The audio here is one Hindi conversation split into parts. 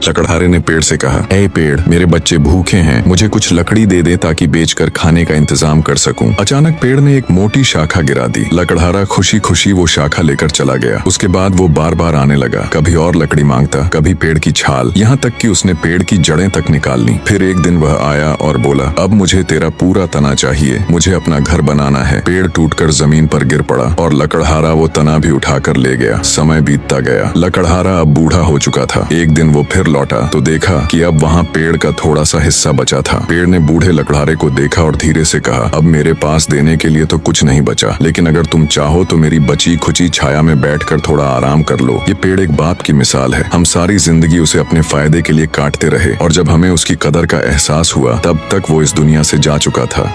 लकड़हारे ने पेड़ से कहा, ए पेड़, मेरे बच्चे भूखे हैं, मुझे कुछ लकड़ी दे दे ताकि बेचकर खाने का इंतजाम कर सकूं। अचानक पेड़ ने एक मोटी शाखा गिरा दी। लकड़हारा खुशी खुशी वो शाखा लेकर चला गया। उसके बाद वो बार बार आने लगा, कभी और लकड़ी मांगता, कभी पेड़ की छाल, यहाँ तक कि उसने पेड़ की जड़ें तक निकाल ली। फिर एक दिन वह आया और बोला, अब मुझे तेरा पूरा तना चाहिए, मुझे अपना घर बनाना है। पेड़ टूटकर जमीन पर गिर पड़ा और लकड़हारा वो तना भी उठाकर ले गया। समय बीतता गया। लकड़हारा अब बूढ़ा हो चुका था। एक दिन वो फिर लौटा तो देखा कि अब वहाँ पेड़ का थोड़ा सा हिस्सा बचा था। पेड़ ने बूढ़े लकड़हारे को देखा और धीरे से कहा, अब मेरे पास देने के लिए तो कुछ नहीं बचा, लेकिन अगर तुम चाहो तो मेरी बची खुची छाया में बैठकर थोड़ा आराम कर लो। ये पेड़ एक बाप की मिसाल है। हम सारी जिंदगी उसे अपने फायदे के लिए काटते रहे और जब हमें उसकी कदर का एहसास हुआ तब तक वो इस दुनिया से जा चुका था।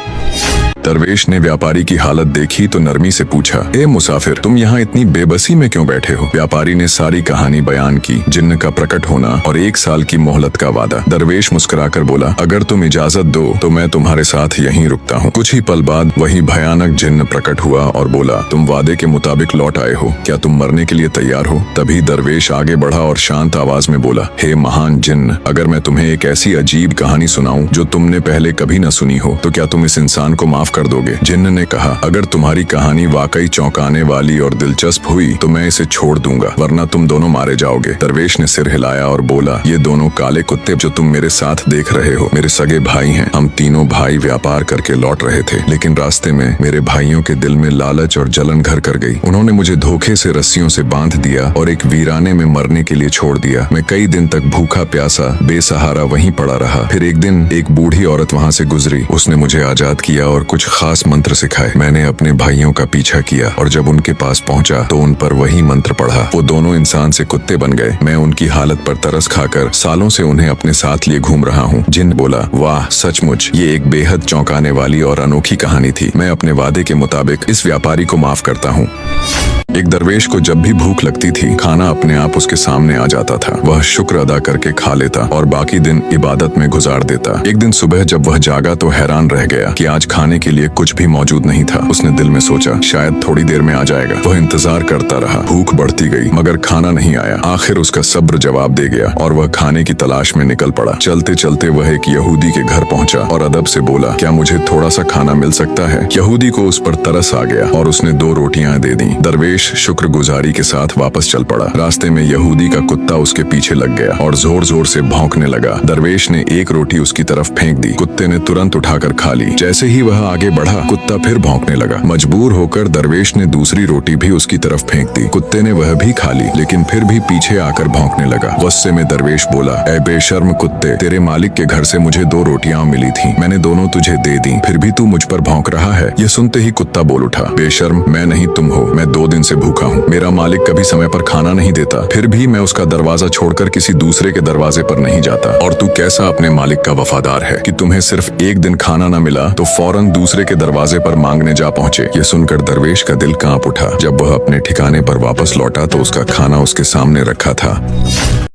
दरवेश ने व्यापारी की हालत देखी तो नरमी से पूछा, ए मुसाफिर, तुम यहाँ इतनी बेबसी में क्यों बैठे हो? व्यापारी ने सारी कहानी बयान की, जिन्न का प्रकट होना और 1 साल की मोहलत का वादा। दरवेश मुस्कुराकर बोला, अगर तुम इजाजत दो तो मैं तुम्हारे साथ यहीं रुकता हूँ। कुछ ही पल बाद वही भयानक जिन्न प्रकट हुआ और बोला, तुम वादे के मुताबिक लौट आए हो, क्या तुम मरने के लिए तैयार हो? तभी दरवेश आगे बढ़ा और शांत आवाज में बोला, हे महान जिन्न, अगर मैं तुम्हें एक ऐसी अजीब कहानी सुनाऊं जो तुमने पहले कभी न सुनी हो तो क्या तुम इस इंसान को माफ कर दोगे? जिन्न ने कहा, अगर तुम्हारी कहानी वाकई चौंकाने वाली और दिलचस्प हुई तो मैं इसे छोड़ दूंगा, वरना तुम दोनों मारे जाओगे। दरवेश ने सिर हिलाया और बोला, ये दोनों काले कुत्ते जो तुम मेरे साथ देख रहे हो मेरे सगे भाई हैं। हम तीनों भाई व्यापार करके लौट रहे थे, लेकिन रास्ते में मेरे भाइयों के दिल में लालच और जलन घर कर गई। उन्होंने मुझे धोखे से रस्सियों से बांध दिया और एक वीराने में मरने के लिए छोड़ दिया। मैं कई दिन तक भूखा प्यासा बेसहारा वहीं पड़ा रहा। फिर एक दिन एक बूढ़ी औरत वहाँ से गुजरी। उसने मुझे आजाद किया और कुछ खास मंत्र सिखाए। मैंने अपने भाइयों का पीछा किया और जब उनके पास पहुंचा तो उन पर वही मंत्र पढ़ा। वो दोनों इंसान से कुत्ते बन गए। मैं उनकी हालत पर तरस खाकर सालों से उन्हें अपने साथ लिए घूम रहा हूँ। जिन्न बोला, वाह, सचमुच ये एक बेहद चौंकाने वाली और अनोखी कहानी थी। मैं अपने वादे के मुताबिक इस व्यापारी को माफ करता हूँ। एक दरवेश को जब भी भूख लगती थी खाना अपने आप उसके सामने आ जाता था। वह शुक्र अदा करके खा लेता और बाकी दिन इबादत में गुजार देता। एक दिन सुबह जब वह जागा तो हैरान रह गया कि आज खाने के लिए कुछ भी मौजूद नहीं था। उसने दिल में सोचा, शायद थोड़ी देर में आ जाएगा। वह इंतजार करता रहा। भूख बढ़ती गई मगर खाना नहीं आया। आखिर उसका सब्र जवाब दे गया और वह खाने की तलाश में निकल पड़ा। चलते चलते वह एक यहूदी के घर पहुंचा और अदब से बोला, क्या मुझे थोड़ा सा खाना मिल सकता है? यहूदी को उस पर तरस आ गया और उसने 2 रोटियां दे दी। दरवेश शुक्रगुजारी के साथ वापस चल पड़ा। रास्ते में यहूदी का कुत्ता उसके पीछे लग गया और जोर जोर से भौंकने लगा। दरवेश ने एक रोटी उसकी तरफ फेंक दी। कुत्ते ने तुरंत उठाकर खा ली। जैसे ही वह आगे बढ़ा कुत्ता फिर भौंकने लगा। मजबूर होकर दरवेश ने दूसरी रोटी भी उसकी तरफ फेंक दी। कुत्ते ने वह भी खा ली लेकिन फिर भी पीछे आकर भौंकने लगा। गुस्से में दरवेश बोला, ऐ बेशर्म कुत्ते, तेरे मालिक के घर से मुझे 2 रोटियां मिली थी, मैंने दोनों तुझे दे दी, फिर भी तू मुझ पर भौंक रहा है। यह सुनते ही कुत्ता बोल उठा, बेशर्म, मैं नहीं तुम हो। मैं 2 दिन से भूखा हूँ। मेरा मालिक कभी समय पर खाना नहीं देता, फिर भी मैं उसका दरवाजा छोड़कर किसी दूसरे के दरवाजे पर नहीं जाता। और तू कैसा अपने मालिक का वफादार है कि तुम्हें सिर्फ एक दिन खाना न मिला तो फौरन दूसरे के दरवाजे पर मांगने जा पहुंचे। ये सुनकर दरवेश का दिल कांप उठा। जब वह अपने ठिकाने पर वापस लौटा तो उसका खाना उसके सामने रखा था।